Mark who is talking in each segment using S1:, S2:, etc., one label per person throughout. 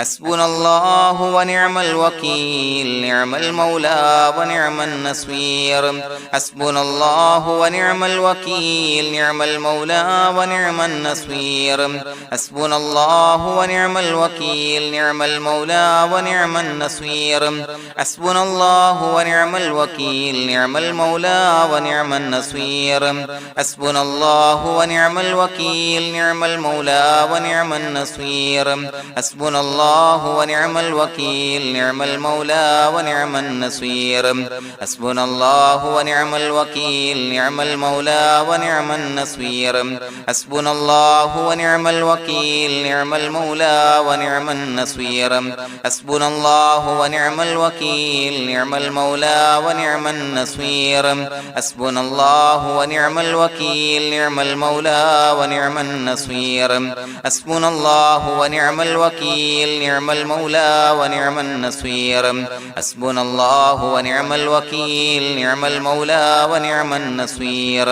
S1: حسبنا الله ونعم الوكيل نعم المولى ونعم النصير حسبنا الله ونعم الوكيل نعم المولى ونعم النصير حسبنا الله ونعم الوكيل نعم المولى ونعم النصير حسبنا الله ونعم الوكيل نعم المولى ونعم النصير حسبنا الله ونعم الوكيل نعم المولى ونعم النصير حسبنا الله ونعم الوكيل نعم المولى ونعم النصير حسبنا الله ونعم الوكيل نعم المولى ونعم النصير حسبنا الله ونعم الوكيل نعم المولى ونعم النصير حسبنا الله ونعم الوكيل نعم المولى ونعم النصير حسبنا الله ونعم الوكيل نعم المولى ونعم النصير حسبنا الله ونعم الوكيل نعم المولى ونعم النصير حسبنا الله ونعم الوكيل نعم المولى ونعم النصير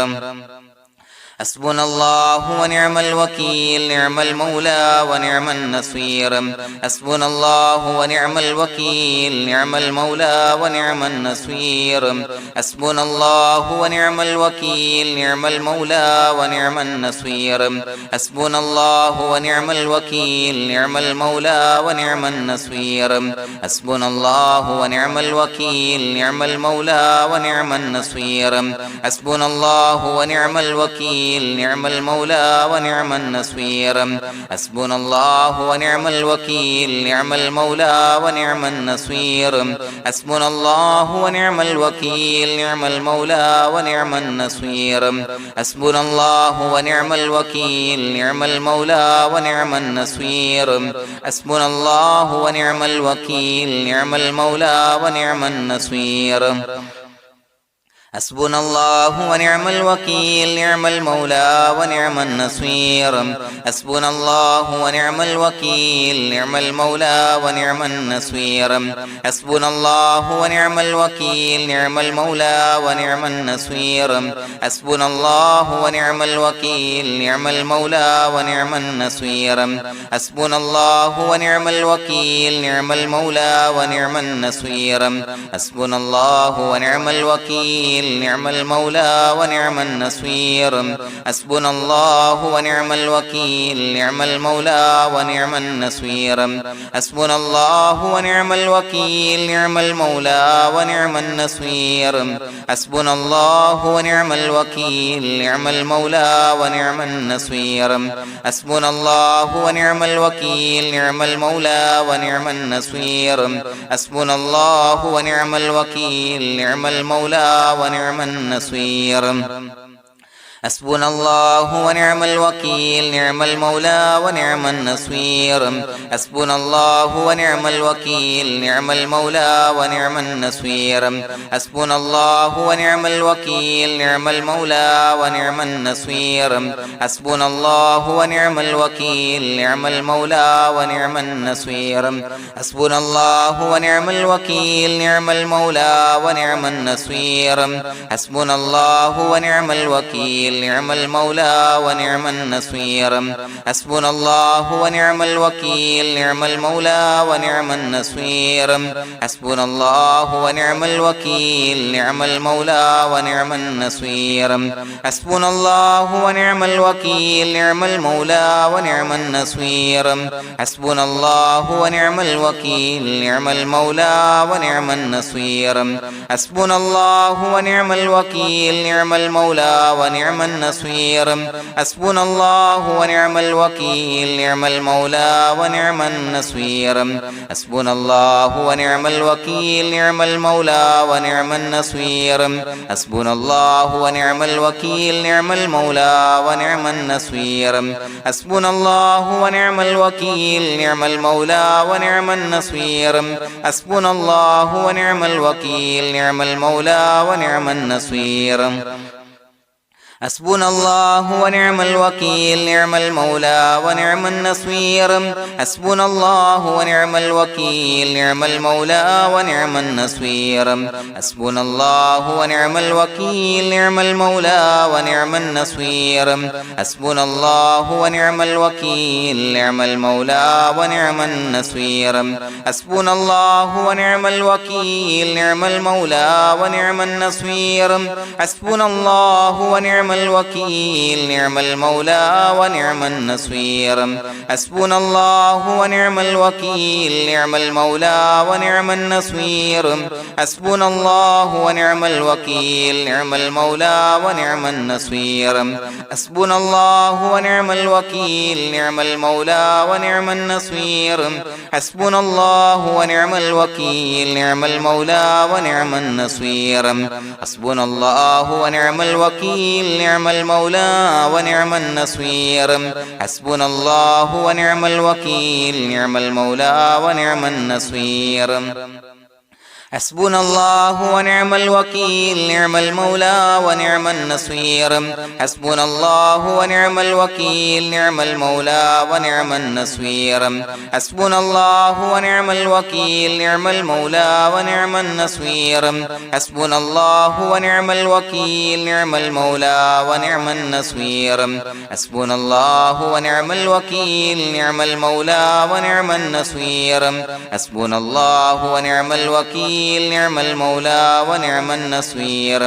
S1: حسبنا الله ونعم الوكيل نعم المولى ونعم النصير حسبنا الله ونعم الوكيل نعم المولى ونعم النصير حسبنا الله ونعم الوكيل نعم المولى ونعم النصير حسبنا الله ونعم الوكيل نعم المولى ونعم النصير حسبنا الله ونعم الوكيل نعم المولى ونعم النصير حسبنا الله ونعم الوكيل نعم المولى ونعم النصير حسبنا الله ونعم الوكيل نعم المولى ونعم النصير حسبنا الله ونعم الوكيل نعم المولى ونعم النصير حسبنا الله ونعم الوكيل نعم المولى ونعم النصير حسبنا الله ونعم الوكيل نعم المولى ونعم النصير حسبنا الله ونعم الوكيل نعم المولى ونعم النصير حسبنا الله ونعم الوكيل نعم المولى ونعم النصير حسبنا الله ونعم الوكيل نعم المولى ونعم النصير حسبنا الله ونعم الوكيل نعم المولى ونعم النصير حسبنا الله ونعم الوكيل نعم المولى ونعم النصير حسبنا الله ونعم الوكيل نعم المولى ونعم النصير حسبنا الله ونعم الوكيل نعم المولى ونعم النصير حسبنا الله ونعم الوكيل نعم المولى ونعم النصير حسبنا الله ونعم الوكيل نعم المولى ونعم النصير حسبنا الله ونعم الوكيل نعم المولى ونعم النصير حسبنا الله ونعم الوكيل نعم المولى ونعم النصير حسبنا الله ونعم الوكيل نعم المولى ونعم النصير حسبنا الله ونعم الوكيل نعم المولى ونعم النصير حسبنا الله ونعم الوكيل نعم المولى ونعم النصير حسبنا الله ونعم الوكيل نعم المولى ونعم النصير حسبنا الله ونعم الوكيل نعم المولى ونعم النصير حسبنا الله ونعم الوكيل نعم المولى ونعم النصير حسبنا الله ونعم الوكيل نعم المولى ونعم النصير حسبنا الله ونعم الوكيل نعم المولى ونعم النصير حسبنا الله ونعم الوكيل نعم المولى ونعم النصير حسبنا الله ونعم الوكيل نعم المولى ونعم النصير حسبنا الله ونعم الوكيل نعم المولى ونعم النصير حسبنا الله ونعم الوكيل نعم المولى ونعم النصير حسبنا الله ونعم الوكيل نعم المولى ونعم النصير حسبنا الله ونعم الوكيل نعم المولى ونعم النصير حسبنا الله ونعم الوكيل نعم المولى ونعم النصير حسبنا الله ونعم الوكيل نعم المولى ونعم النصير حسبنا الله ونعم الوكيل نعم المولى ونعم النصير حسبنا الله ونعم الوكيل نعم المولى ونعم النصير حسبنا الله ونعم الوكيل نعم المولى ونعم النصير حسبنا الله ونعم الوكيل نعم المولى ونعم النصير حسبنا الله ونعم الوكيل نعم المولى ونعم النصير حسبنا الله ونعم الوكيل نعم المولى ونعم النصير حسبنا الله ونعم الوكيل نعم المولى ونعم النصير حسبنا الله ونعم الوكيل نعم المولى ونعم النصير حسبنا الله ونعم الوكيل نعم المولى ونعم النصير حسبنا الله ونعم الوكيل نعم المولى ونعم النصير حسبنا الله ونعم الوكيل نعم المولى ونعم النصير حسبنا الله ونعم الوكيل نعم المولى ونعم النصير حسبنا الله ونعم الوكيل نعم المولى ونعم النصير حسبنا الله ونعم الوكيل نعم المولى ونعم النصير حسبنا الله ونعم الوكيل نعم المولى ونعم النصير حسبنا الله ونعم الوكيل نعم المولى ونعم النصير حسبنا الله ونعم الوكيل نعم المولى ونعم النصير حسبنا الله ونعم الوكيل نعم المولى ونعم النصير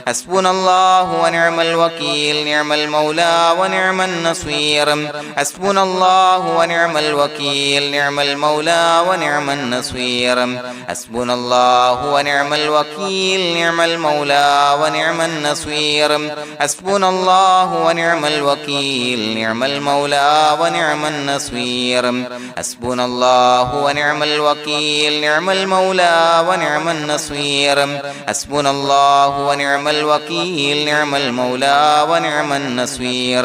S1: حسبنا الله ونعم الوكيل نعم المولى ونعم النصير حسبنا الله ونعم الوكيل نعم المولى ونعم النصير حسبنا الله ونعم الوكيل نعم المولى ونعم النصير حسبنا الله ونعم الوكيل نعم المولى ونعم النصير حسبنا الله ونعم الوكيل نعم المولى ونعم النصير حسبنا الله ونعم الوكيل نعم المولى ونعم النصير حسبنا الله ونعم الوكيل نعم المولى ونعم النصير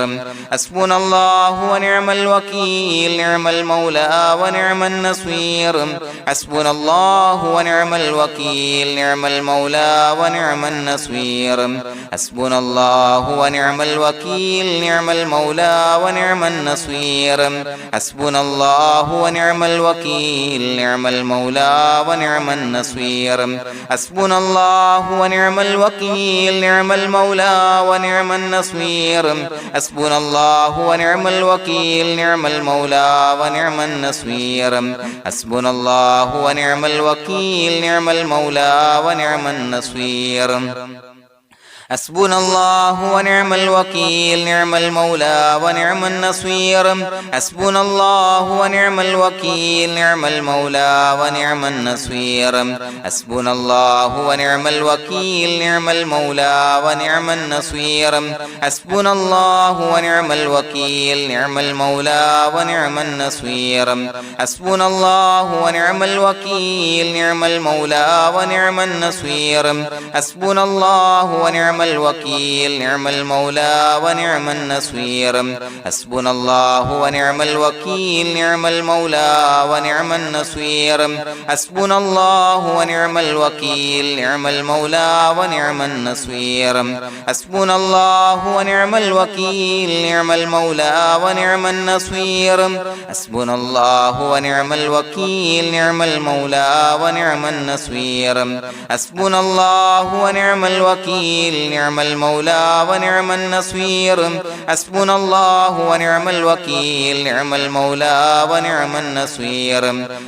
S1: حسبنا الله ونعم الوكيل نعم المولى ونعم النصير حسبنا الله ونعم الوكيل نعم المولى ونعم النصير حسبنا الله ونعم الوكيل نعم المولى ونعم النصير حسبنا الله ونعم الوكيل نعم المولى ونعم النصير حسبنا الله ونعم الوكيل نعم المولى ونعم النصير حسبنا الله ونعم الوكيل نعم المولى ونعم النصير حسبنا الله ونعم الوكيل نعم المولى ونعم النصير حسبنا الله ونعم الوكيل نعم المولى ونعم النصير حسبنا الله ونعم الوكيل نعم المولى ونعم النصير حسبنا الله ونعم الوكيل نعم المولى ونعم النصير حسبنا الله ونعم الوكيل نعم المولى ونعم النصير حسبنا الله ونعم الوكيل نعم المولى ونعم النصير حسبنا الله ونعم الوكيل نعم المولى ونعم النصير حسبنا الله ونعم الوكيل نعم المولى ونعم النصير حسبنا الله ونعم الوكيل نعم المولى ونعم النصير حسبنا الله ونعم الوكيل نعم المولى ونعم النصير حسبنا الله ونعم الوكيل نعم المولى ونعم النصير حسبنا الله ونعم الوكيل نعم المولى ونعم النصير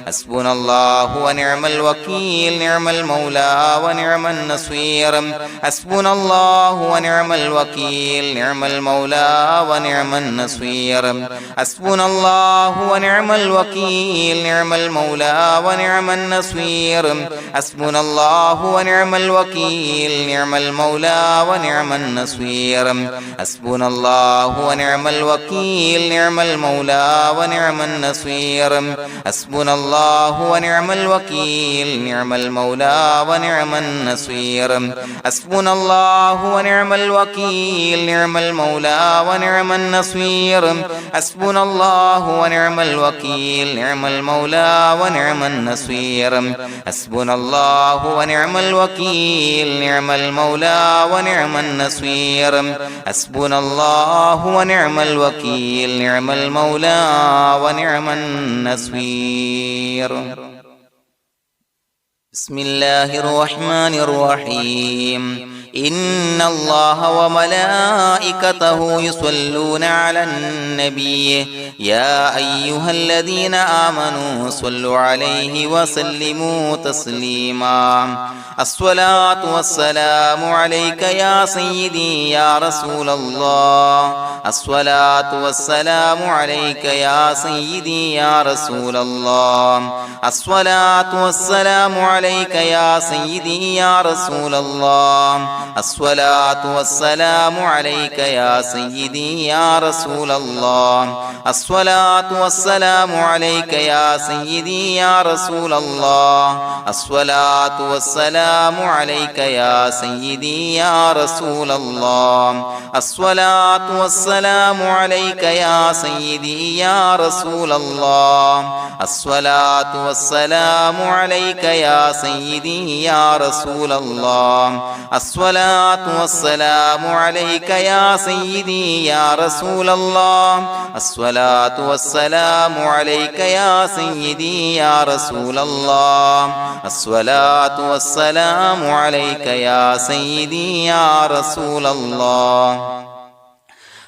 S1: حسبنا الله ونعم الوكيل نعم المولى ونعم النصير حسبنا الله ونعم الوكيل نعم المولى ونعم النصير حسبنا الله ونعم الوكيل نعم المولى ونعم النصير حسبنا الله ونعم الوكيل نعم المولى ونعم النصير حسبنا الله ونعم الوكيل نعم المولى ونعم النصير حسبنا الله ونعم الوكيل نعم المولى ونعم النصير حسبنا الله ونعم الوكيل نعم المولى ونعم النصير حسبنا الله ونعم الوكيل نعم المولى ونعم النصير حسبنا الله ونعم الوكيل نعم المولى ونعم النصير حسبنا الله ونعم الوكيل نعم المولى ونعم النصير بسم الله الرحمن الرحيم إن الله وملائكته يصلون على النبي يا أيها الذين آمنوا صلوا عليه وسلموا تسليما الصلاة والسلام عليك يا سيدي يا رسول الله الصلاة والسلام عليك يا سيدي يا رسول الله الصلاة والسلام عليك يا سيدي يا رسول الله الصلاة والسلام عليك يا سيدي يا رسول الله الصلاة والسلام عليك يا سيدي يا رسول الله الصلاة والسلام عليك يا سيدي يا رسول الله الصلاة والسلام عليك يا سيدي يا رسول الله الصلاة والسلام عليك يا سيدي يا رسول الله الصلاة والسلام عليك يا سيدي يا رسول الله الصلاة والسلام عليك يا سيدي يا رسول الله الصلاة والسلام عليك يا سيدي يا رسول الله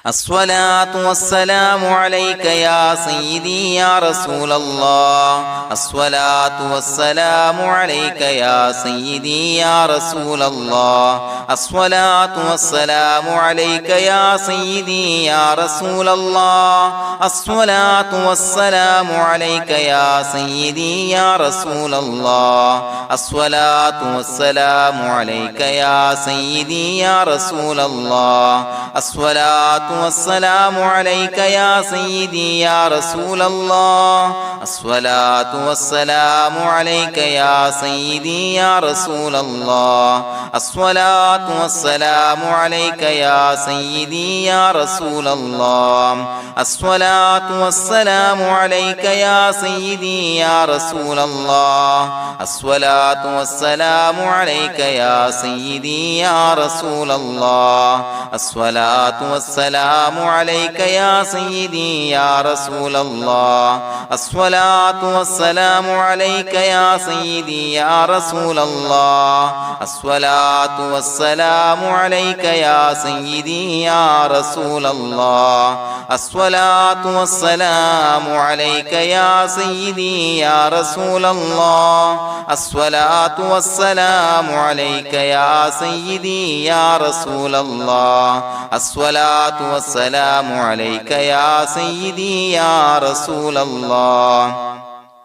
S1: الصلاة والسلام عليك يا سيدي يا رسول الله الصلاة والسلام عليك يا سيدي يا رسول الله الصلاة والسلام عليك يا سيدي يا رسول الله الصلاة والسلام عليك يا سيدي يا رسول الله الصلاة والسلام عليك يا سيدي يا رسول الله الصلاة والسلام عليك يا سيدي يا رسول الله الصلاة والسلام عليك يا سيدي يا رسول الله الصلاة والسلام عليك يا سيدي يا رسول الله الصلاة والسلام عليك يا سيدي يا رسول الله الصلاة والسلام عليك يا سيدي يا رسول الله الصلاة والسلام عليك يا سيدي يا رسول الله الصلاة والسلام عليك يا سيدي يا رسول الله الصلاة والسلام عليك يا سيدي يا رسول الله الصلاة والسلام عليك يا سيدي يا رسول الله الصلاة والسلام عليك يا سيدي يا رسول الله الصلاة والسلام عليك يا سيدي يا رسول الله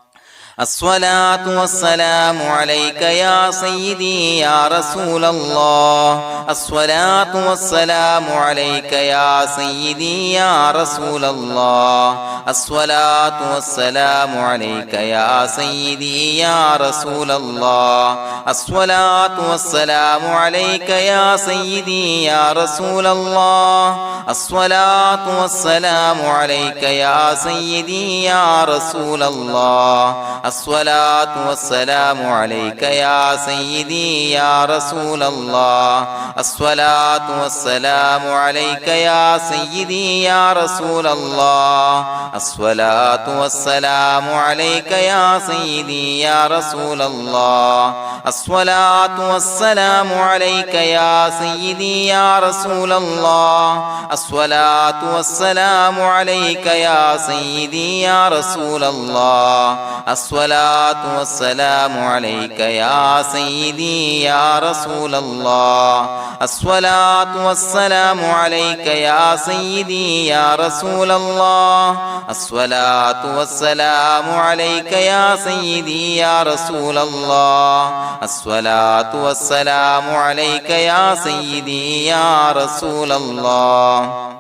S1: الصلاة والسلام عليك يا سيدي يا رسول الله الصلاة والسلام عليك يا سيدي يا رسول الله الصلاة والسلام عليك يا سيدي يا رسول الله الصلاة والسلام عليك يا سيدي يا رسول الله الصلاة والسلام عليك يا سيدي يا رسول الله الصلاة والسلام عليك يا سيدي يا رسول الله الصلاة والسلام عليك يا سيدي يا رسول الله الصلاة والسلام عليك يا سيدي يا رسول الله الصلاة والسلام عليك يا سيدي يا رسول الله الصلاة والسلام عليك يا سيدي يا رسول الله الصلاة والسلام عليك يا سيدي يا رسول الله الصلاة والسلام عليك يا سيدي يا رسول الله الصلاة والسلام عليك يا سيدي يا رسول الله الصلاة والسلام عليك يا سيدي يا رسول الله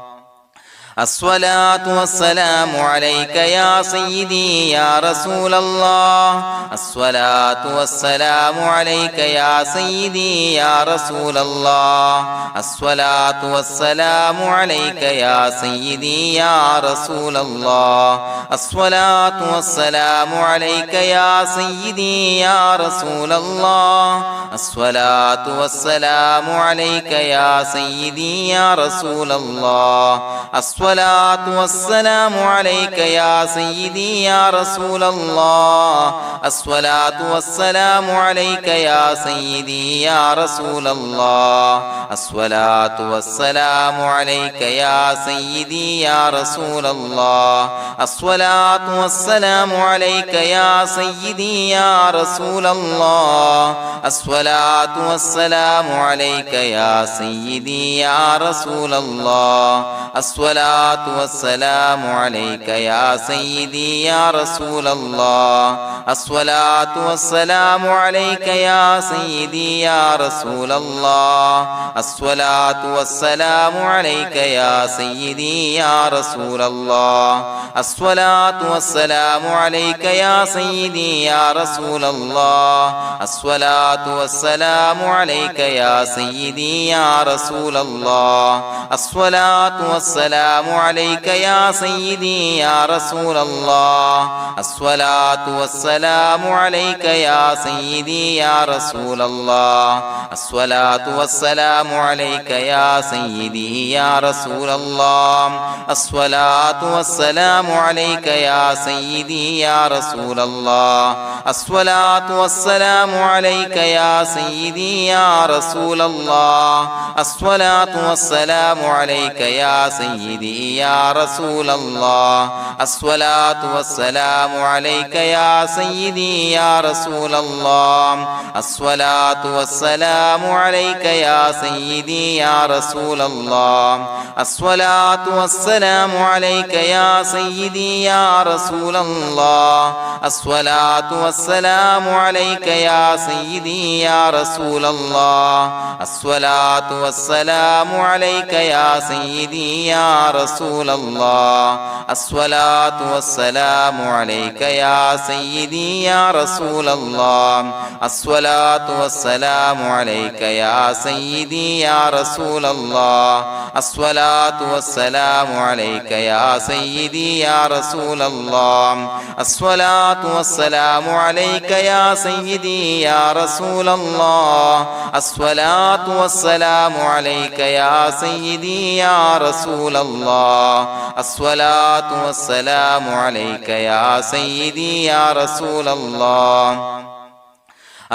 S1: الصلاة والسلام عليك يا سيدي يا رسول الله الصلاة والسلام عليك يا سيدي يا رسول الله الصلاة والسلام عليك يا سيدي يا رسول الله الصلاة والسلام عليك يا سيدي يا رسول الله الصلاة والسلام عليك يا سيدي يا رسول الله الصلاة والسلام عليك يا سيدي يا رسول الله الصلاة والسلام عليك يا سيدي يا رسول الله الصلاة والسلام عليك يا سيدي يا رسول الله الصلاة والسلام عليك يا سيدي يا رسول الله الصلاة والسلام عليك يا سيدي يا رسول الله الصلاة والسلام عليك يا سيدي يا رسول الله الصلاة والسلام عليك يا سيدي يا رسول الله الصلاة والسلام عليك يا سيدي يا رسول الله الصلاة والسلام عليك يا سيدي يا رسول الله الصلاة والسلام عليك يا سيدي يا رسول الله الصلاة والسلام عليك يا سيدي يا رسول الله الصلاة والسلام عليك يا سيدي يا رسول الله الصلاة والسلام عليك يا سيدي يا رسول الله الصلاة والسلام عليك يا سيدي يا رسول الله الصلاة والسلام عليك يا سيدي يا رسول الله الصلاة والسلام عليك يا سيدي يا رسول الله الصلاة والسلام عليك يا سيدي يا رسول الله الصلاة والسلام عليك يا سيدي يا رسول الله الصلاة والسلام عليك يا سيدي يا رسول الله الصلاة والسلام عليك يا سيدي يا رسول الله الصلاة والسلام عليك يا سيدي يا رسول الله الصلاة والسلام عليك يا سيدي يا رسول الله الصلاة والسلام عليك يا سيدي يا رسول الله الصلاة والسلام عليك يا سيدي يا رسول الله الصلاة والسلام عليك يا سيدي يا رسول الله الصلاة والسلام عليك يا سيدي يا رسول الله الصلاة والسلام عليك يا سيدي يا رسول الله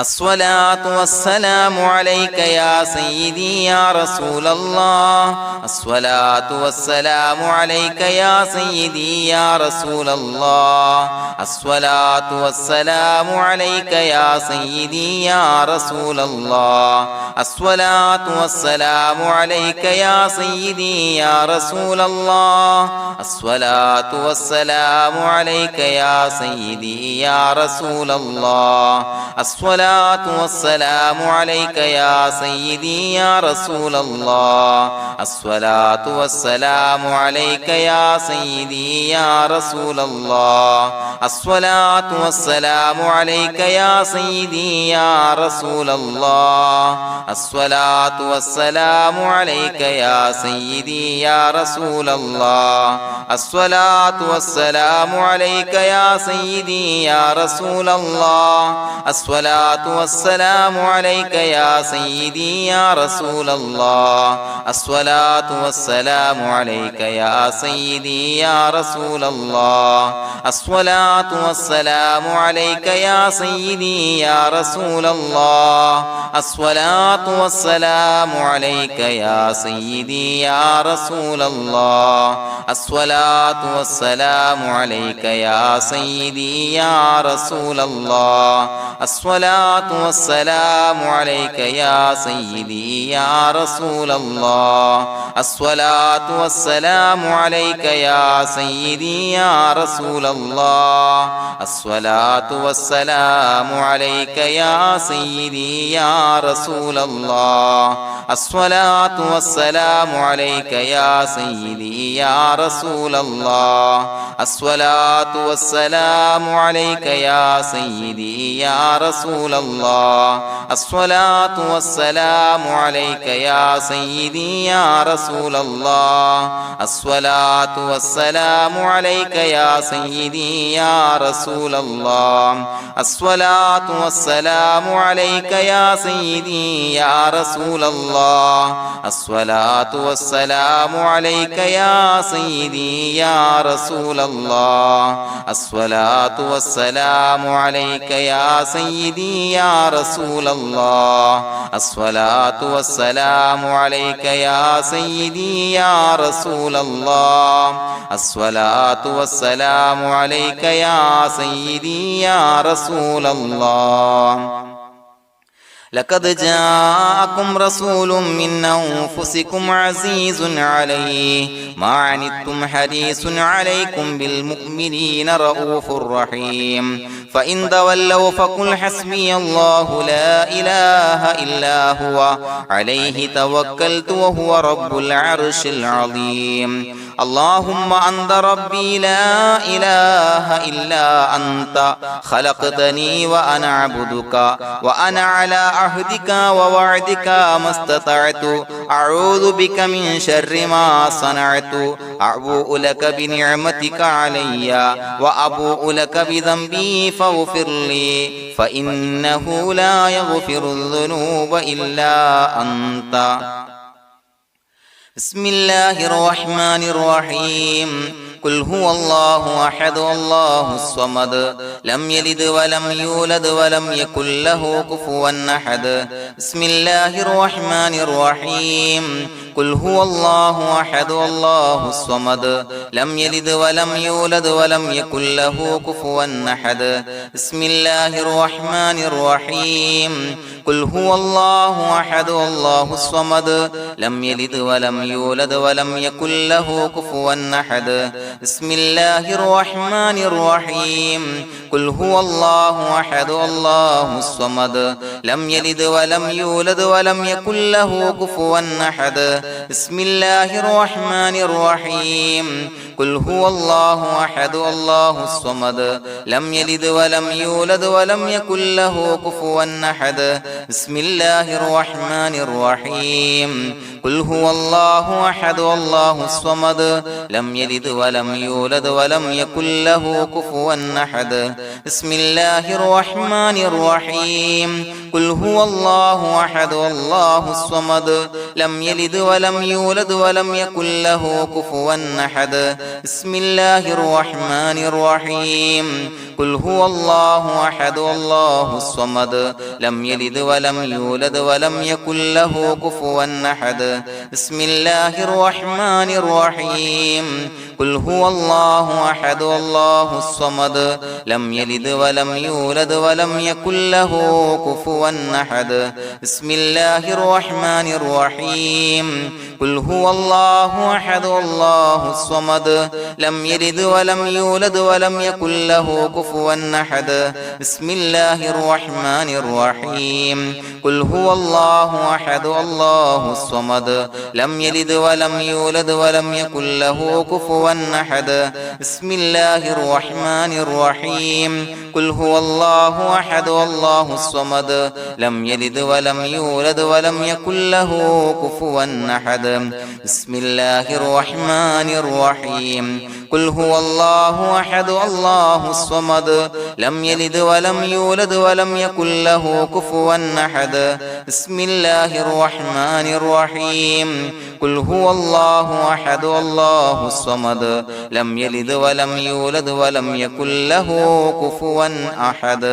S1: الصلاة والسلام عليك يا سيدي يا رسول الله الصلاة والسلام عليك يا سيدي يا رسول الله الصلاة والسلام عليك يا سيدي يا رسول الله الصلاة والسلام عليك يا سيدي يا رسول الله الصلاة والسلام عليك يا سيدي يا رسول الله الصلاة والسلام عليك يا سيدي يا رسول الله الصلاة والسلام عليك يا سيدي يا رسول الله الصلاة والسلام عليك يا سيدي يا رسول الله الصلاة والسلام عليك يا سيدي يا رسول الله الصلاة والسلام عليك يا سيدي يا رسول الله الصلاة والسلام عليك يا سيدي يا رسول الله الصلاة والسلام عليك يا سيدي يا رسول الله الصلاة والسلام عليك يا سيدي يا رسول الله الصلاة والسلام عليك يا سيدي يا رسول الله الصلاة والسلام عليك يا سيدي يا رسول الله الصلاة الصلاة والسلام عليك يا سيدي يا رسول الله الصلاة والسلام عليك يا سيدي يا رسول الله الصلاة والسلام عليك يا سيدي يا رسول الله الصلاة والسلام عليك يا سيدي يا رسول الله الصلاة والسلام عليك يا سيدي يا رسول الله الصلاة والسلام عليك يا سيدي يا رسول الله الصلاة والسلام عليك يا سيدي يا رسول الله الصلاة والسلام عليك يا سيدي يا رسول الله الصلاة والسلام عليك يا سيدي يا رسول الله الصلاة والسلام عليك يا سيدي يا رسول الله الصلاة والسلام عليك يا سيدي يا رسول الله الصلاة والسلام عليك يا سيدي يا رسول الله لقد جاءكم رسول من أنفسكم عزيز عليه ما عنتم حريص عليكم بالمؤمنين رؤوف رحيم فإن تولوا فقل حسبي الله لا إله إلا هو عليه توكلت وهو رب العرش العظيم اللهم أنت ربي لا إله إلا أنت خلقتني وأنا عبدك وأنا على عهدك ووعدك ما استطعت أعوذ بك من شر ما صنعت أبوء لك بنعمتك علي وأبوء لك بذنبي فاغفر لي فإنه لا يغفر الذنوب إلا أنت بسم الله الرحمن الرحيم قل هو الله أحد الله الصمد لم يلد ولم يولد ولم يكن له كفوا أحد بسم الله الرحمن الرحيم قل هو الله أحد الله الصمد لم يلد ولم يولد ولم يكن له كفوا أحد بسم الله الرحمن الرحيم قل هو الله أحد الله الصمد لم يلد ولم يولد ولم يكن له كفوا أحد بسم الله الرحمن الرحيم قل هو الله أحد الله الصمد لم يلد ولم يولد ولم يكن له كفوا أحد بسم الله الرحمن الرحيم قل هو الله أحد الله الصمد لم يلد ولم يولد ولم يكن له كفوا أحد بسم الله الرحمن الرحيم قل هو الله أحد الله الصمد لم يلد ولم يولد ولم يكن له كفوا أحد بسم الله الرحمن الرحيم قل هو الله أحد الله الصمد لم يلد ولم يولد ولم يكن له كفوا أحد بسم الله الرحمن الرحيم قل هو الله أحد الله الصمد لم يلد ولم يولد ولم يكن له كفوا أحد بسم الله الرحمن الرحيم قل هو الله أحد الله الصمد لم يلد ولم يولد ولم يكن له كفوا أحد بسم الله الرحمن الرحيم قل هو الله أحد الله الصمد لم يلد ولم يولد ولم يكن له كفوا أحد بسم الله الرحمن الرحيم قل هو الله أحد الله الصمد لم يلد ولم يولد ولم يكن له كفوا أحد بسم الله الرحمن الرحيم قل هو الله أحد الله الصمد لم يلد ولم يولد ولم يكن له كفوا أحد بسم الله الرحمن الرحيم قل هو الله أحد الله الصمد لم يلد ولم يولد ولم يكن له كفوا أحد بسم الله الرحمن الرحيم قل هو الله أحد الله الصمد لم يلد ولم يولد ولم يكن له كفوا أحد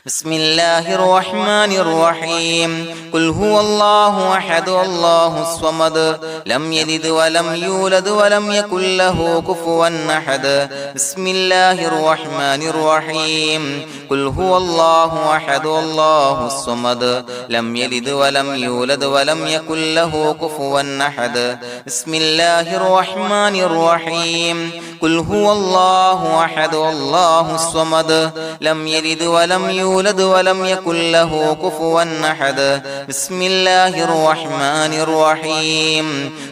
S1: بسم الله الرحمن الرحيم قل هو الله أحد الله الصمد لم يلد ولم يولد ولم يكن له كفوا أحد بسم الله الرحمن الرحيم قل هو الله أحد الله الصمد لم يلد ولم يولد ولم يكن له كفوا أحد بسم الله الرحمن الرحيم قل هو الله أحد الله الصمد لم يلد ولم يولد ولم يكن له كفوا أحد بسم الله الرحمن الرحيم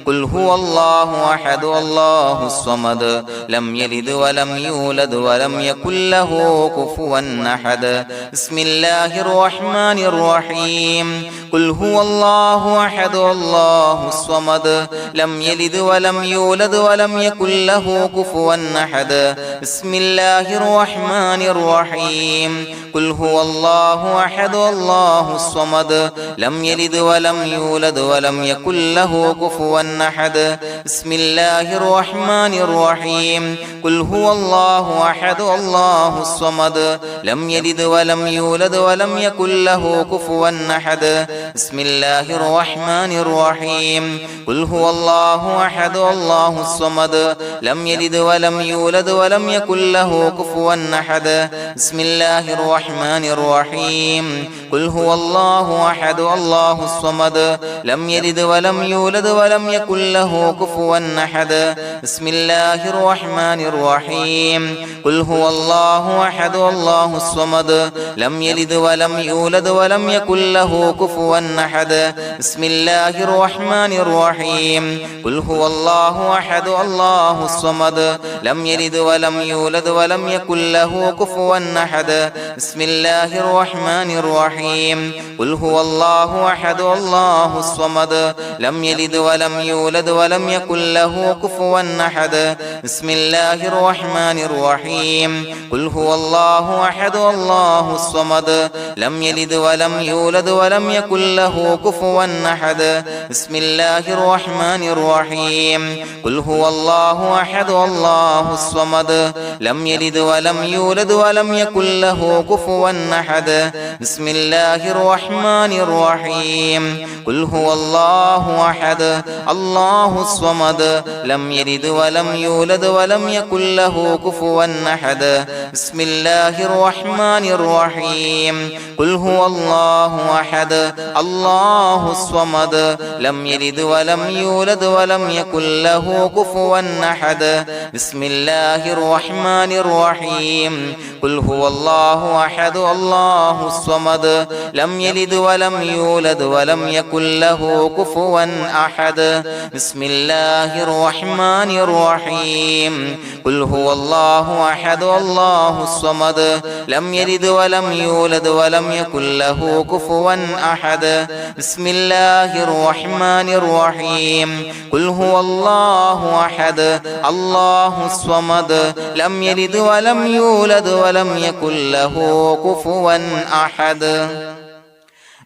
S1: قل هو الله أحد الله الصمد لم يلد ولم يولد ولم يكن له كفوا أحد بسم الله الرحمن الرحيم قل هو الله أحد الله الصمد لم يلد ولم يولد ولم يكن له كفوا أحد بسم الله الرحمن الرحيم قل هو الله أحد الله الصمد لم يلد ولم يولد ولم يكن له كفوا أحد بسم الله الرحمن الرحيم قل هو الله أحد الله الصمد لم يلد ولم يولد ولم يكن له كفوا أحد بسم الله الرحمن الرحيم قل هو الله أحد الله الصمد لم يلد ولم يولد ولم يكن له كفوا أحد بسم الله الرحمن الرحيم قل هو الله أحد الله الصمد لم يلد ولم يولد ولم يكن له كفوا أحد بسم الله الرحمن الرحيم قل هو الله أحد الله الصمد لم يلد ولم يولد ولم يكن له كفوا أحد بسم الله الرحمن الرحيم قل هو الله أحد الله الصمد لم يلد ولم يولد ولم يكن له كفوا أحد بسم الله الرحمن الرحيم قل هو الله أحد الله الصمد لم يلد ولم يولد ولم يكن له كفوا أحد بسم الله الرحمن الرحيم قل هو الله أحد الله الصمد لم يلد ولم يولد ولم يكن له كفوا أحد بسم الله الرحمن الرحيم قل هو الله أحد الله الصمد لم يلد ولم يولد ولم يكن له كفوا أحد بسم الله الرحمن الرحيم قل هو الله أحد الله الصمد لم يلد ولم يولد ولم يكن له كفوا أحد بسم الله الرحمن الرحيم قل هو الله أحد الله الصمد لم يلد ولم يولد ولم يكن له كفوا أحد بسم الله الرحمن الرحيم قل هو الله أحد الله الصمد لم يلد ولم يولد ولم يكن له كفوا أحد بسم الله الرحمن الرحيم قل هو الله أحد الله الصمد لم يلد ولم يولد ولم يكن له كفوا أحد بسم الله الرحمن الرحيم قل هو الله أحد الله الصمد لم يلد ولم يولد ولم يكن له كفوا أحد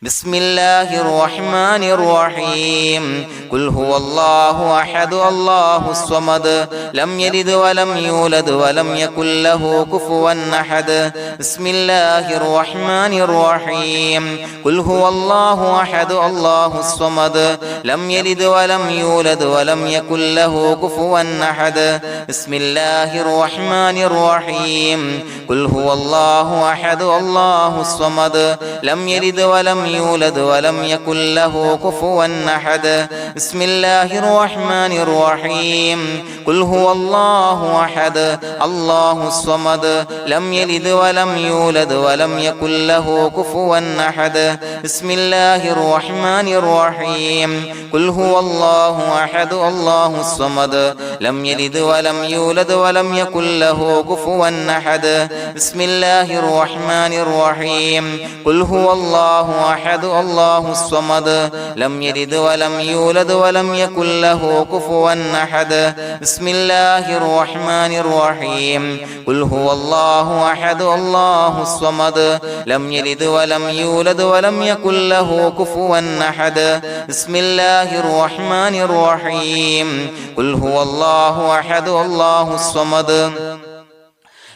S1: بسم الله الرحمن الرحيم قل هو الله أحد الله الصمد لم يلد ولم يولد ولم يكن له كفوا أحد بسم الله الرحمن الرحيم قل هو الله أحد الله الصمد لم يلد ولم يولد ولم يكن له كفوا أحد بسم الله الرحمن الرحيم قل هو الله أحد الله الصمد لم يلد ولم يولد ولم يكن له كفوا أحد بسم الله الرحمن الرحيم قل هو الله أحد الله الصمد لم يلد ولم يولد ولم يكن له كفوا أحد بسم الله الرحمن الرحيم قل هو الله أحد الله الصمد لم يلد ولم يولد ولم يكن له كفوا أحد بسم الله الرحمن الرحيم قل هو الله أحد الله الصمد لم يلد ولم يولد ولم يكن له كفوا أحد بسم الله الرحمن الرحيم قل هو الله أحد الله الصمد لم يلد ولم يولد ولم يكن له كفوا أحد بسم الله الرحمن الرحيم قل هو الله أحد الله الصمد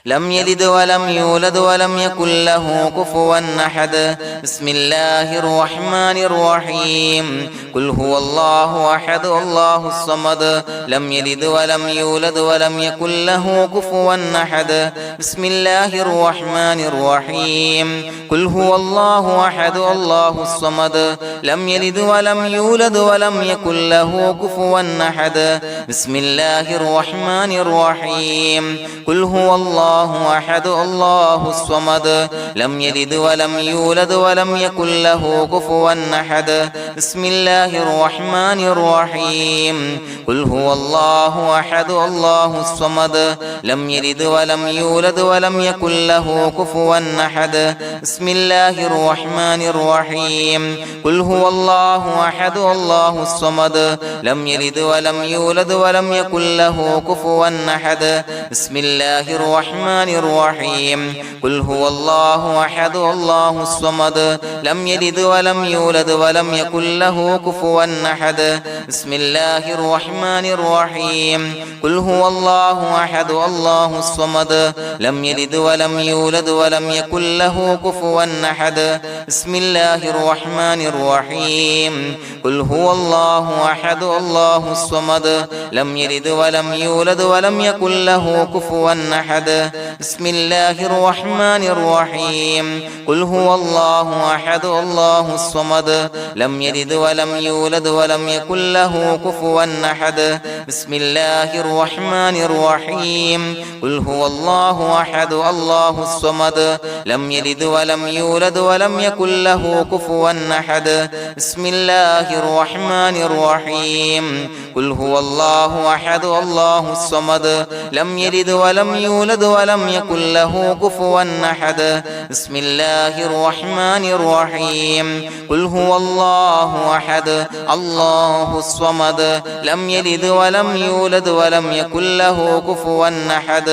S1: لم يلد ولم يولد ولم يكن له كفوا أحد بسم الله الرحمن الرحيم قل هو الله أحد الله الصمد لم يلد ولم يولد ولم يكن له كفوا أحد بسم الله الرحمن الرحيم قل هو الله أحد الله الصمد لم يلد ولم يولد ولم يكن له كفوا أحد بسم الله الرحمن الرحيم قل هو الله أحد الله الصمد لم يلد ولم يولد ولم يكن له كفوا أحد بسم الله الرحمن الرحيم قل هو الله أحد الله الصمد لم يلد ولم يولد ولم يكن له كفوا أحد بسم الله الرحمن الرحيم قل هو الله أحد الله الصمد لم يلد ولم يولد ولم يكن له كفوا أحد بسم الله الرحمن الرحيم قل هو الله أحد الله الصمد لم يلد ولم يولد ولم يكن له كفوا أحد بسم الله الرحمن الرحيم قل هو الله أحد الله الصمد لم يلد ولم يولد ولم يكن له كفوا أحد بسم الله الرحمن الرحيم قل هو الله أحد الله الصمد لم يلد ولم يولد ولم يكن له كفوا أحد بسم الله الرحمن الرحيم قل هو الله أحد الله الصمد لم يلد ولم يولد ولم يكن له كفوا أحد بسم الله الرحمن الرحيم قل هو الله أحد الله الصمد لم يلد ولم يولد ولم يكن له كفوا أحد بسم الله الرحمن الرحيم قل هو الله أحد الله الصمد لم يلد ولم يولد ولم يكن له كفوا أحد بسم الله الرحمن الرحيم قل هو الله أحد الله الصمد لم يلد ولم يولد ولم يكن له كفوا أحد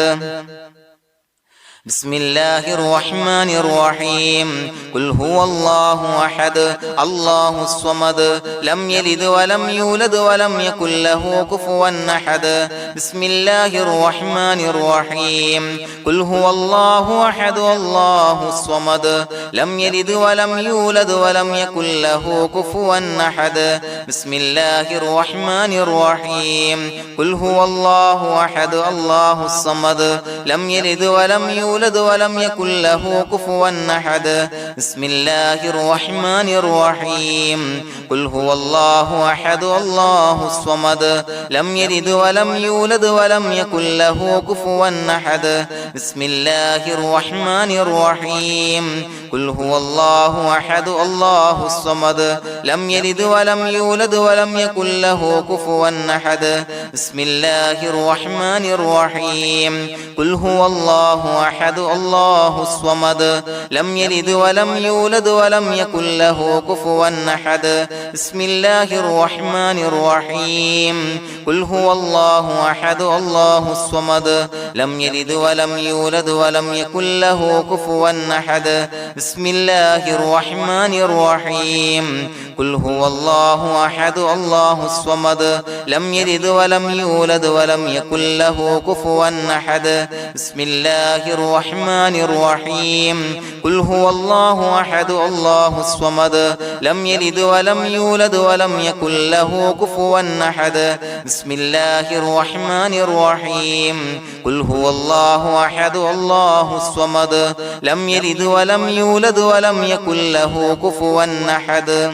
S1: بسم الله الرحمن الرحيم قل هو الله أحد الله الصمد لم يلد ولم يولد ولم يكن له كفوا أحد بسم الله الرحمن الرحيم قل هو الله أحد الله الصمد لم يلد ولم يولد ولم يكن له كفوا أحد بسم الله الرحمن الرحيم قل هو الله أحد الله الصمد لم يلد ولم يولد ولم يكن له كفوا أحد بسم الله الرحمن الرحيم قل هو الله أحد الله الصمد لم يلد ولم يولد ولم يكن له كفوا أحد بسم الله الرحمن الرحيم قل هو الله أحد الله الصمد لم يلد ولم يولد ولم يكن له كفوا أحد بسم الله الرحمن الرحيم قل هو الله أحد الله الصمد لم يلد ولم يولد ولم يكن له كفوا أحد بسم الله الرحمن الرحيم قل هو الله أحد الله الصمد لم يلد ولم يولد ولم يكن له كفوا أحد بسم الله الرحمن الرحيم قل هو الله أحد الله الصمد لم يلد ولم يولد ولم يكن له كفوا أحد بسم الله الرحمن الرحيم قل هو الله أحد الله الصمد لم يلد ولم يولد ولم يكن له كفوا أحد بسم الله الرحمن الرحيم قل هو الله أحد الله الصمد لم يلد ولم يولد ولم يكن له كفوا أحد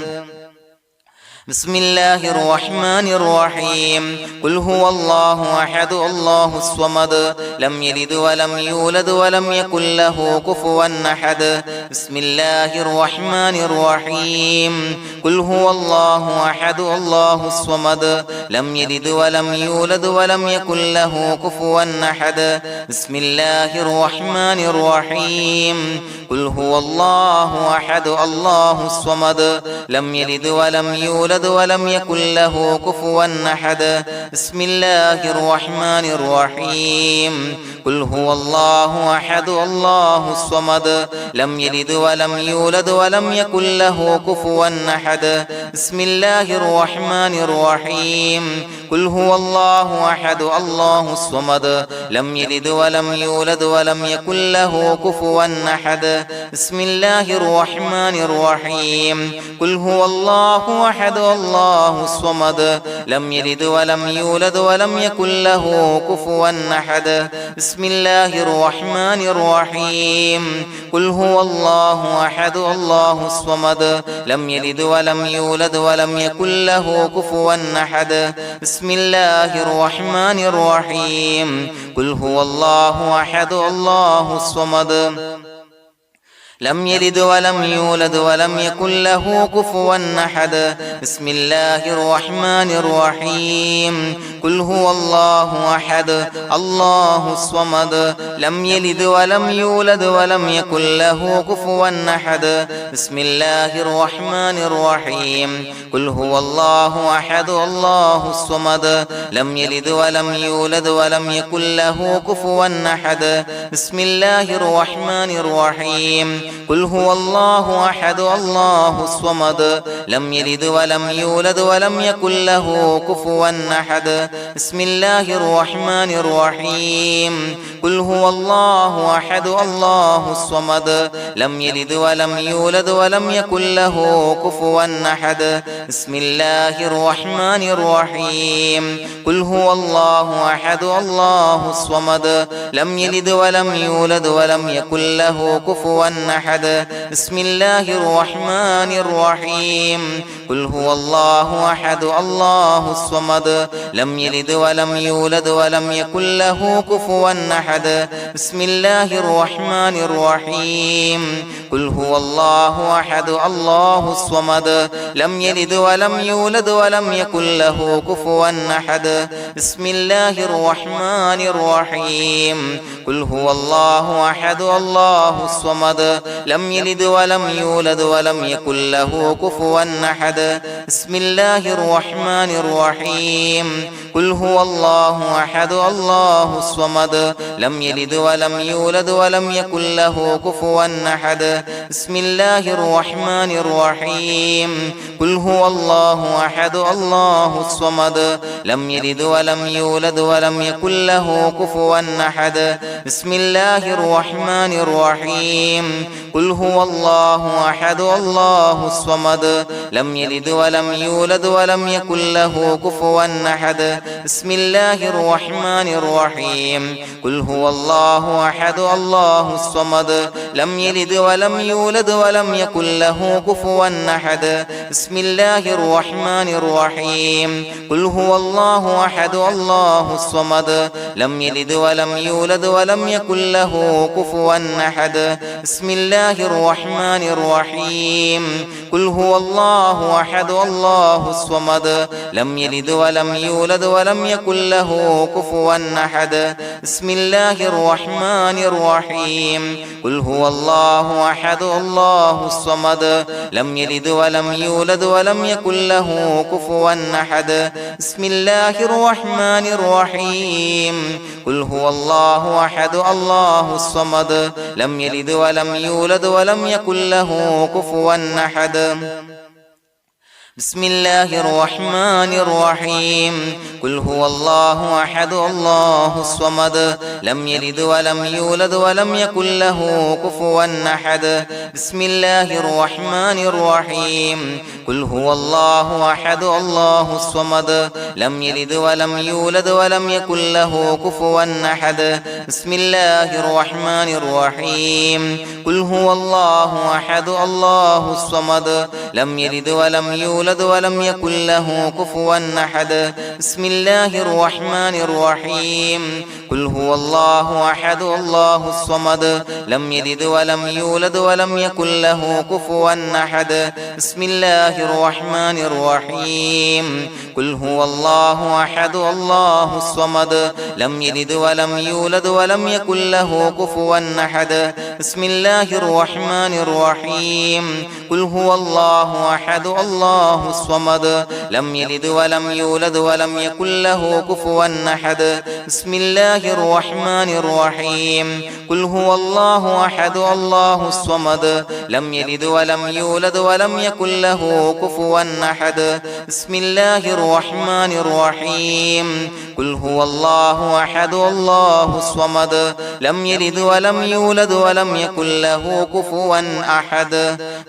S1: بسم الله الرحمن الرحيم قل هو الله أحد الله الصمد لم يلد ولم يولد ولم يكن له كفوا أحد بسم الله الرحمن الرحيم قل هو الله أحد الله الصمد لم يلد ولم يولد ولم يكن له كفوا أحد بسم الله الرحمن الرحيم قل هو الله أحد الله الصمد لم يلد ولم يولد يولد ولم يكن له كفوا أحد بسم الله الرحمن الرحيم قل هو الله أحد الله الصمد لم يلد ولم يولد ولم يكن له كفوا أحد بسم الله الرحمن الرحيم قل هو الله أحد الله الصمد لم يلد ولم يولد ولم يكن له كفوا أحد بسم الله الرحمن الرحيم قل هو الله أحد الله الصمد لم يلد ولم يولد ولم يكن له كفوا أحد بسم الله الرحمن الرحيم قل هو الله أحد الله الصمد لم يلد ولم يولد ولم يكن له كفوا أحد بسم الله الرحمن الرحيم قل هو الله أحد الله الصمد لم يلد ولم يولد ولم يكن له كفوا أحد بسم الله الرحمن الرحيم قل هو الله أحد الله الصمد لم يلد ولم يولد ولم يكن له كفوا أحد بسم الله الرحمن الرحيم قل هو الله أحد الله الصمد لم يلد ولم يولد ولم يكن له كفوا أحد بسم الله الرحمن الرحيم قل هو الله أحد الله الصمد لم يلد ولم يولد ولم يكن له كفوا أحد بسم الله الرحمن الرحيم قل هو الله أحد الله الصمد لم يلد ولم يولد ولم يكن له كفوا أحد بسم الله الرحمن الرحيم قل هو الله أحد الله الصمد لم يلد ولم يولد ولم يكن له كفوا أحد بسم الله الرحمن الرحيم قل هو الله أحد الله الصمد لم يلد ولم يولد ولم يكن له كفوا أحد بسم الله الرحمن الرحيم قل هو الله أحد الله الصمد لم يلد ولم يولد ولم يكن له كفوا أحد بسم الله الرحمن الرحيم قل هو الله أحد الله الصمد لم يلد ولم يولد ولم يكن له كفوا أحد بسم الله الرحمن الرحيم قل هو الله أحد الله الصمد لم يلد ولم يولد ولم يكن له كفوا أحد بسم الله الرحمن الرحيم قل هو الله أحد الله الصمد لم يلد ولم يولد ولم يكن له كفوا أحد بسم الله الرحمن الرحيم قل هو الله أحد الله الصمد لم يلد ولم يولد ولم يكن له كفوا أحد بسم الله الرحمن الرحيم قل هو الله أحد الله الصمد لم يلد ولم يولد ولم يكن له كفوا أحد بسم الله الرحمن الرحيم قل هو الله أحد الله الصمد لم يلد ولم يولد ولم يكن له كفوا أحد بسم الله الرحمن الرحيم قل هو الله أحد الله الصمد لم يلد ولم يولد ولم يكن له كفوا أحد بسم الله الرحمن الرحيم قل هو الله أحد الله الصمد لم يلد ولم يولد ولم يكن له كفوا أحد بسم الله الرحمن الرحيم قل هو الله أحد الله الصمد لم يلد ولم يولد ولم يكن له كفوا أحد بسم الله الرحمن الرحيم قل هو الله أحد الله الصمد لم يلد ولم يولد ولم يكن له كفوا أحد بسم الله الرحمن الرحيم قل هو الله أحد الله الصمد لم يلد ولم يولد ولم يكن له كفوا أحد بسم الله الرحمن الرحيم قل هو الله أحد الله الصمد لم يلد ولم يولد ولم يكن له كفوا أحد بسم الله الرحمن الرحيم قل هو الله أحد الله الصمد لم يلد ولم يولد ولم يكن له كفوا أحد بسم الله الرحمن الرحيم قل هو الله أحد الله الصمد لم يلد ولم يولد ولم يكن له كفوا أحد بسم الله الرحمن الرحيم قل هو الله الله أحد الله الصمد لم يلد ولم يولد ولم يكن له كفوا أحد بسم الله الرحمن الرحيم قل هو الله أحد الله الصمد لم يلد ولم يولد ولم يكن له كفوا أحد بسم الله الرحمن الرحيم قل هو الله أحد الله الصمد لم يلد ولم يولد ولم يكن له كفوا أحد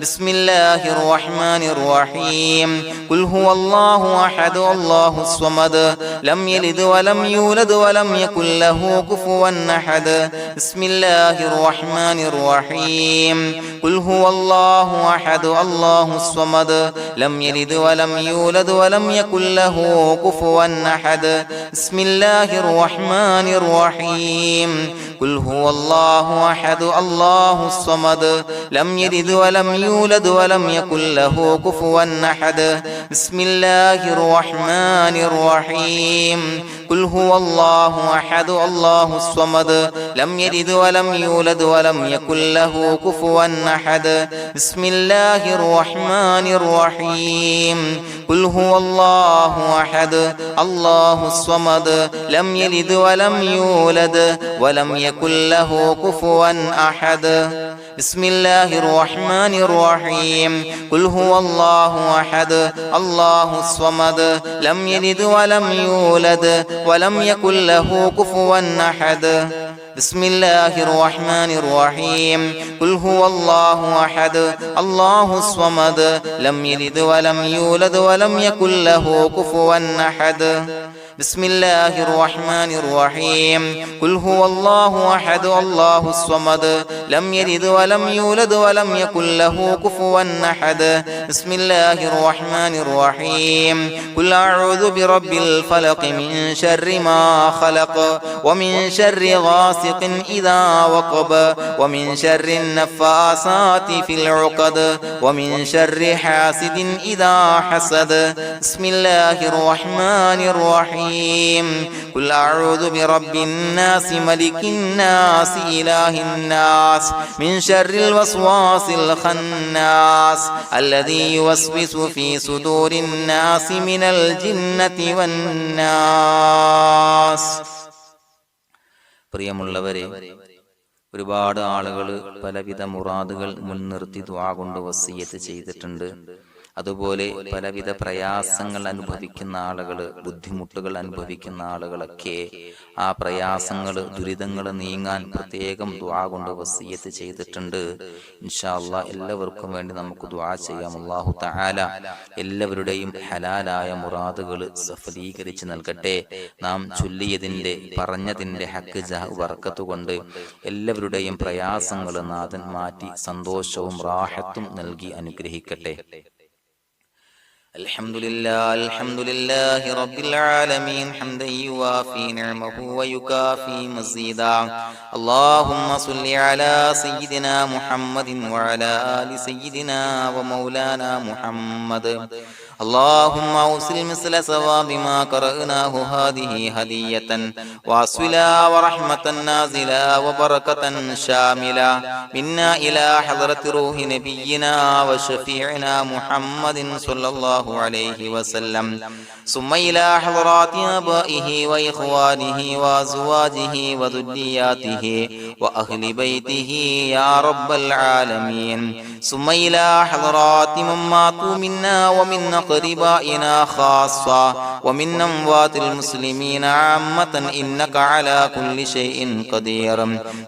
S1: بسم الله الرحمن الرحيم قل هو الله أحد الله الصمد لم يلد ولم يولد ولم يكن له كفوا أحد بسم الله الرحمن الرحيم قل هو الله أحد الله الصمد لم يلد ولم يولد ولم يكن له كفوا أحد بسم الله الرحمن الرحيم قل هو الله أحد الله الصمد لم يلد ولم يولد ولم يكن له كفوا أحد بسم الله الرحمن الرحيم قل هو الله أحد الله الصمد لم يلد ولم يولد ولم يكن له كفوا أحد بسم الله الرحمن الرحيم قل هو الله أحد الله الصمد لم يلد ولم يولد ولم يكن له كفوا أحد بسم الله الرحمن الرحيم قل هو الله أحد الله الصمد لم يلد ولم يولد ولم يكن له كفوا أحد بسم الله الرحمن الرحيم قل هو الله أحد الله الصمد لم يلد ولم يولد ولم يكن له كفوا أحد بسم الله الرحمن الرحيم قل هو الله أحد الله الصمد لم يلد ولم يولد ولم يكن له كفوا أحد بسم الله الرحمن الرحيم قل أعوذ برب الفلق من شر ما خلق ومن شر غاسق إذا وقب ومن شر النفاثات في العقد ومن شر حاسد إذا حسد بسم الله الرحمن الرحيم قل أعوذ برب الناس ملك الناس إله الناس من شر الوسواس الخناس الذي يوسوس في صدور الناس من الجنة والناس. പ്രിയമുള്ളവരെ, ഒരുപാട് ആളുകൾ പലവിധ മുറാദുകൾ മുൻനിർത്തി ദുആ കൊണ്ട് വസിയ്യത്ത് ചെയ്തിട്ടുണ്ട്. അതുപോലെ പലവിധ പ്രയാസങ്ങൾ അനുഭവിക്കുന്ന ആളുകൾ, ബുദ്ധിമുട്ടുകൾ അനുഭവിക്കുന്ന ആളുകളൊക്കെ ആ പ്രയാസങ്ങൾ, ദുരിതങ്ങൾ നീങ്ങാൻ പ്രത്യേകം ദുആ കൊണ്ട് വസിയ്യത്ത് ചെയ്തിട്ടുണ്ട്. ഇൻഷാ അല്ലാഹ് എല്ലാവർക്കും വേണ്ടി നമുക്ക് ദുആ ചെയ്യാം. അല്ലാഹു തആല എല്ലാവരുടെയും ഹലാലായ മുറാദുകൾ സഫലീകരിച്ച് നൽകട്ടെ. നാം ചൊല്ലിയതിന്റെ, പറഞ്ഞതിന്റെ ഹക്ക് ജാഹ് ബർക്കത്ത് കൊണ്ട് എല്ലാവരുടെയും പ്രയാസങ്ങൾ നാഥൻ മാറ്റി സന്തോഷവും റാഹത്തും നൽകി അനുഗ്രഹിക്കട്ടെ. الحمد لله رب العالمين حمدا يوافي نعمه ويكافي مزيدا. اللهم صل على سيدنا محمد وعلى آل سيدنا ومولانا محمد. اللهم أوصل مثل ثواب ما قرأناه هذه هدية واصلا ورحمة نازلا وبركة شاملة منا إلى حضرة روح نبينا وشفيعنا محمد صلى الله عليه وسلم، ثم إلى حضرات آبائه وإخوانه وأزواجه وذرياته وأهل بيته يا رب العالمين، ثم إلى حضرات من ماتوا منا ومن أقربائنا خاصة ومن أموات المسلمين عامة إنك على كل شيء قدير،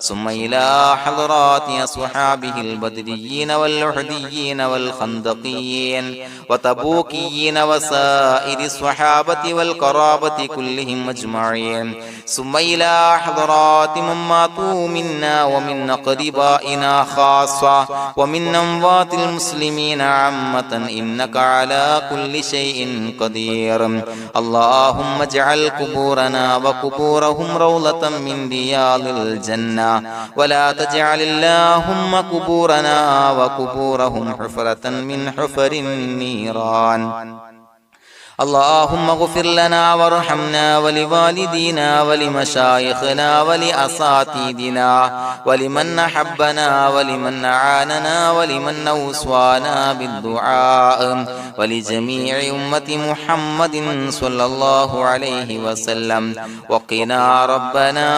S1: ثم إلى حضرات أصحابه البدريين والأحديين والخندقيين وتبوكيين وسائر الصحابة والقرابة كلهم أجمعين، ثم إلى حضرات من ماتوا منا ومن أقربائنا خاصة ومن أموات المسلمين عامة إنك على كل شيء قدير. اللهم اجعل قبورنا وقبورهم روضة من رياض الجنة، ولا تجعل اللهم قبورنا وقبورهم حفرة من حفر النيران. اللهم اغفر لنا وارحمنا ولوالدينا ولمشايخنا ولأساتذتنا ولمن أحبنا ولمن أعاننا ولمن أوصانا بالدعاء ولجميع أمة محمد صلى الله عليه وسلم وقنا ربنا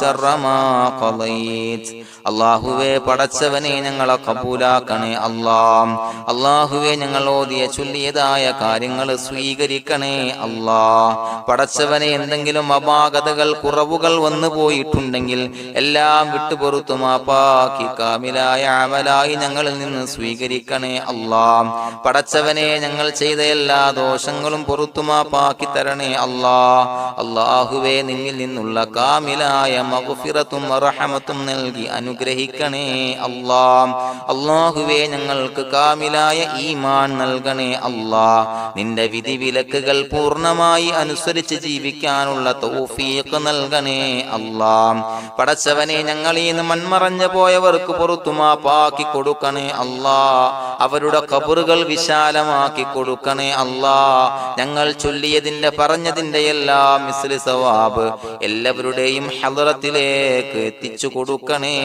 S1: شر ما قضيت. അള്ളാഹുവേ പടച്ചവനെ ഞങ്ങളെ കബൂലാക്കണേ അല്ലാഹ്. അള്ളാഹുവേ ഞങ്ങൾ ഓതിയ ചൊല്ലിയതായ കാര്യങ്ങൾ സ്വീകരിക്കണേ അല്ലാഹ്. പടച്ചവനെ എന്തെങ്കിലും അപാകതകൾ കുറവുകൾ വന്നു പോയിട്ടുണ്ടെങ്കിൽ എല്ലാം വിട്ടുപൊറുത്തു മാപ്പാക്കി കാമിലായ അമലായി ഞങ്ങളിൽ നിന്ന് സ്വീകരിക്കണേ അല്ലാഹ്. പടച്ചവനെ ഞങ്ങൾ ചെയ്ത എല്ലാ ദോഷങ്ങളും പൊറുത്തു മാപ്പാക്കി തരണേ അല്ലാഹ്. അള്ളാഹുവേ നിന്നിൽ നിന്നുള്ള കാമിലായ മഗ്ഫിറത്തും റഹമത്തും നൽകി അനുഗ്രഹിക്കണേ അല്ലാഹ്. അല്ലാഹുവേ ഞങ്ങൾക്ക് കാമിലായ ഈമാൻ നൽകണേ അല്ലാഹ്. നിന്റെ വിധി വിലക്കുകൾ പൂർണ്ണമായി അനുസരിച്ച് ജീവിക്കാനുള്ള തൗഫീഖ് നൽകണേ അല്ലാഹ്. പടച്ചവനെ ഞങ്ങളിൽ നിന്ന് മൺമറഞ്ഞു പോയവർക്ക് പുറത്തു മാപ്പാക്കി കൊടുക്കണേ അല്ലാഹ്. അവരുടെ ഖബറുകൾ വിശാലമാക്കി കൊടുക്കണേ അല്ലാഹ്. ഞങ്ങൾ ചൊല്ലിയതിന്റെ പറഞ്ഞതിന്റെ എല്ലാം മിസ്ലി സവാബ് എല്ലാവരുടെയും ഹളറത്തിലേക്ക് എത്തിച്ചു കൊടുക്കണേ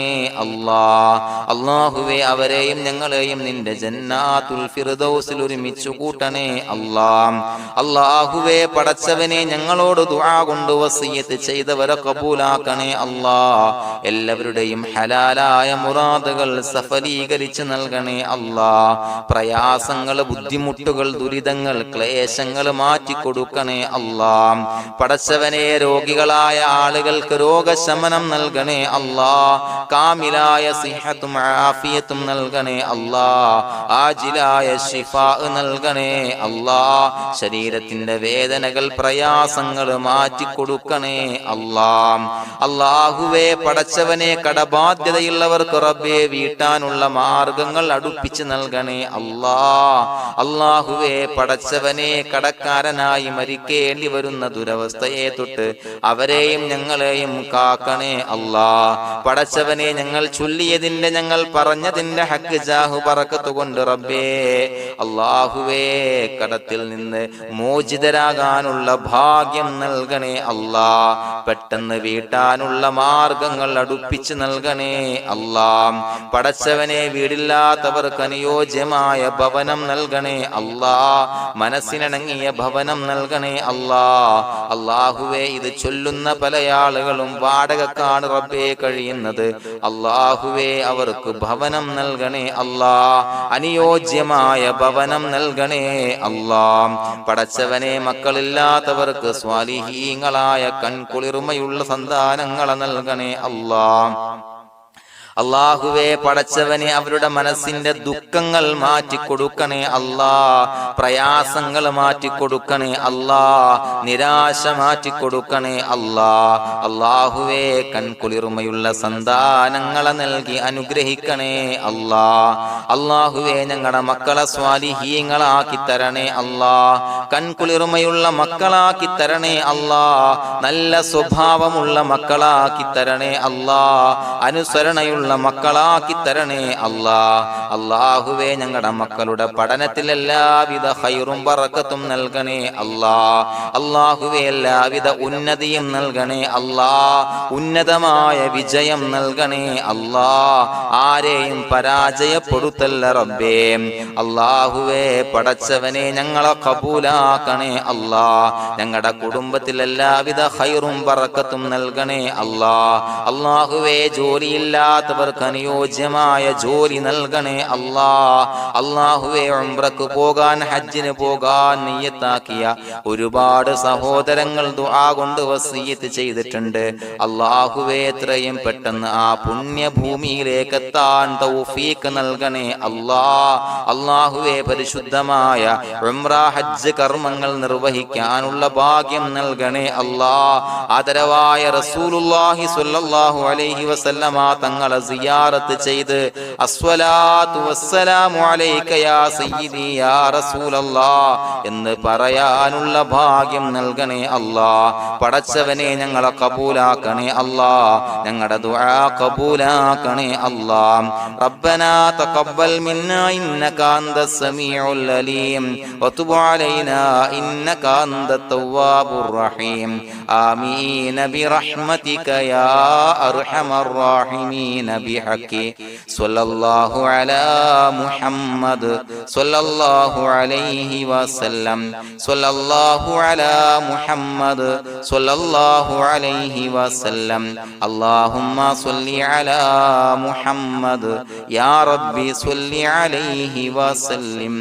S1: അല്ലാഹ്. അല്ലാഹുവേ അവരെയും ഞങ്ങളെയും നിന്റെ ജന്നാത്തുൽ ഫിർദൗസിൽ ഒരുമിച്ചു കൂട്ടണേ അല്ലാഹ്. അല്ലാഹുവേ പടച്ചവനെ ഞങ്ങളോട് ദുആ കൊണ്ട് വസിയത്ത് ചെയ്തവരെ കബൂലാക്കണേ അല്ലാഹ്. എല്ലാവരുടെയും ഹലാലായ മുറാദുകൾ സഫലീകരിച്ച് നൽകണേ അല്ലാഹ്. പ്രയാസങ്ങൾ, ബുദ്ധിമുട്ടുകൾ, ദുരിതങ്ങൾ, ക്ലേശങ്ങൾ മാറ്റിക്കൊടുക്കണേ അല്ലാഹ്. പടച്ചവനെ രോഗികളായ ആളുകൾക്ക് രോഗശമനം നൽകണേ അല്ലാഹ്. കാമിലായ സിഹത്തും ആഫിയത്തും നൽകണേ അല്ലാഹ്. ആജിലായ ശിഫാ നൽകണേ അല്ലാഹ്. ശരീരത്തിന്റെ വേദനകൾ, പ്രയാസങ്ങൾ മാറ്റിക്കൊടുക്കണേ അല്ലാഹ്. അല്ലാഹുവേ പടച്ചവനെ കടബാധ്യതയുള്ളവർക്ക് റബ്ബേ വീട്ടാനുള്ള മാർഗങ്ങൾ അടുപ്പിച്ച് നൽകണേ അല്ലാഹ്. അല്ലാഹുവേ പടച്ചവനെ കടക്കാരനായി മരിക്കേണ്ടി വരുന്ന ദുരവസ്ഥയെ തൊട്ട് അവരെയും ഞങ്ങളെയും കാക്കണേ അല്ലാഹ്. പടച്ചവനെ ഞങ്ങൾ ചൊല്ലിയതിന്റെ, ഞങ്ങൾ പറഞ്ഞതിന്റെ ഹക്ക് ജാഹു ബറക്കത്ത് കൊണ്ട് റബ്ബേ അല്ലാഹുവേ കടത്തിൽ നിന്ന് മോചിതരാകാനുള്ള ഭാഗ്യം നൽകണേ അല്ലാഹ്. പെട്ടെന്ന് വീട്ടാനുള്ള മാർഗങ്ങൾ അടുപ്പിച്ച് നൽകണേ അല്ലാഹ്. പടച്ചവനെ വീടില്ലാത്തവർക്ക് അനുയോജ്യമായ ഭവനം നൽകണേ അല്ലാഹ്. മനസ്സിനിണങ്ങിയ ഭവനം നൽകണേ അല്ലാഹ്. അല്ലാഹുവേ ഇത് ചൊല്ലുന്ന പല ആളുകളും വാടകക്കാണ് റബ്ബേ കഴിയുന്നത്. അല്ലാഹുവേ അവർക്ക് ഭവനം നൽകണേ അല്ലാഹ്. അനുയോജ്യമായ ഭവനം നൽകണേ അല്ലാഹ്. പടച്ചവനെ മക്കളില്ലാത്തവർക്ക് സ്വാലിഹീങ്ങളായ കൺകുളിർമയുള്ള സന്താനങ്ങളെ നൽകണേ അല്ലാഹ്. അല്ലാഹുവേ പടച്ചവനെ അവരുടെ മനസ്സിന്റെ ദുഃഖങ്ങൾ മാറ്റിക്കൊടുക്കണേ അല്ലാഹ്. പ്രയാസങ്ങൾ മാറ്റിക്കൊടുക്കണേ അല്ലാഹ്. നിരാശ മാറ്റിക്കൊടുക്കണേ അല്ലാഹ്. അല്ലാഹുവേ കൺകുളിർമയുള്ള സന്താനങ്ങളെ നൽകി അനുഗ്രഹിക്കണേ അല്ലാഹ്. അല്ലാഹുവേ ഞങ്ങളുടെ മക്കളെ സ്വാലിഹീങ്ങളാക്കി തരണേ അല്ലാഹ്. കൺകുളിർമയുള്ള മക്കളാക്കി തരണേ അല്ലാഹ്. നല്ല സ്വഭാവമുള്ള മക്കളാക്കി തരണേ അല്ലാഹ്. അനുസരണയുള്ള മക്കളാക്കി തരണേ അല്ലാഹ്. അല്ലാഹുവേ ഞങ്ങളുടെ മക്കളുടെ പഠനത്തിൽ എല്ലാവിധ ഖൈറും ബറക്കത്തും നൽകണേ അല്ലാഹ്. അല്ലാഹുവേ എല്ലാവിധ ഉന്നതിയും നൽകണേ അല്ലാഹ്. ഉന്നതമായ വിജയം നൽകണേ അല്ലാഹ്. ആരെയും പരാജയപ്പെടുത്തല്ല റബ്ബേ. അല്ലാഹുവേ പടച്ചവനെ ഞങ്ങളെ കബൂലാക്കണേ അല്ലാഹ്. ഞങ്ങളുടെ കുടുംബത്തിൽ എല്ലാവിധ ഖൈറും ബറക്കത്തും നൽകണേ അല്ലാഹ്. അല്ലാഹുവേ ജോലിയില്ലാത്ത അനുയോജ്യമായ ജോലി നൽകണേ അല്ലാഹ്. അല്ലാഹുവേ ഉംറക്ക് പോകാൻ, ഹജ്ജിന് പോകാൻ നിയ്യത്താക്കിയ ഒരുപാട് സഹോദരങ്ങൾ ദുആ കൊണ്ട് വസിയത്ത് ചെയ്തിട്ടുണ്ട്. അല്ലാഹുവേ എത്രയും പെട്ടെന്ന് ആ പുണ്യഭൂമിയിലേക്ക് എത്താൻ തൗഫീഖ് നൽകണേ അല്ലാഹ്. അല്ലാഹുവേ പരിശുദ്ധമായ ഉംറ ഹജ്ജ് കർമ്മങ്ങൾ നിർവഹിക്കാനുള്ള ഭാഗ്യം നൽകണേ അല്ലാഹ്. ആദരവായ റസൂലുള്ളാഹി സ്വല്ലല്ലാഹു അലൈഹി വസല്ലമ തങ്ങളെ സിയാറത്ത് ചെയ്ത് അസ്സലാത്തു വസ്സലാമു അലൈക യാ സയ്യിദി യാ റസൂലല്ലാഹ് എന്ന് പറയാനുള്ള ഭാഗ്യം നൽകണേ അല്ലാഹ്. പടച്ചവനെ ഞങ്ങളെ കബൂലാക്കണേ അല്ലാഹ്, ഞങ്ങളുടെ ദുആ കബൂലാക്കണേ അല്ലാഹ്. റബ്ബനാ തഖബ്ബൽ മിന്നാ ഇന്നക അന്തസ് സമീഉൽ അലീം വതുബ് അലൈനാ ഇന്നക അന്തത് തവ്വാബുർ റഹീം. ആമീൻ ബിറഹ്മതിക യാ അർഹമർ റഹീമീൻ ബിഹഖി സ്വല്ലല്ലാഹു അലാ മുഹമ്മദ് സ്വല്ലല്ലാഹു അലൈഹി വസല്ലം സ്വല്ലല്ലാഹു അലാ മുഹമ്മദ് സ്വല്ലല്ലാഹു അലൈഹി വസല്ലം. അല്ലാഹുമ്മ സ്വല്ലി അലാ മുഹമ്മദ് യാ റബ്ബി സ്വല്ലി അലൈഹി വസല്ലം.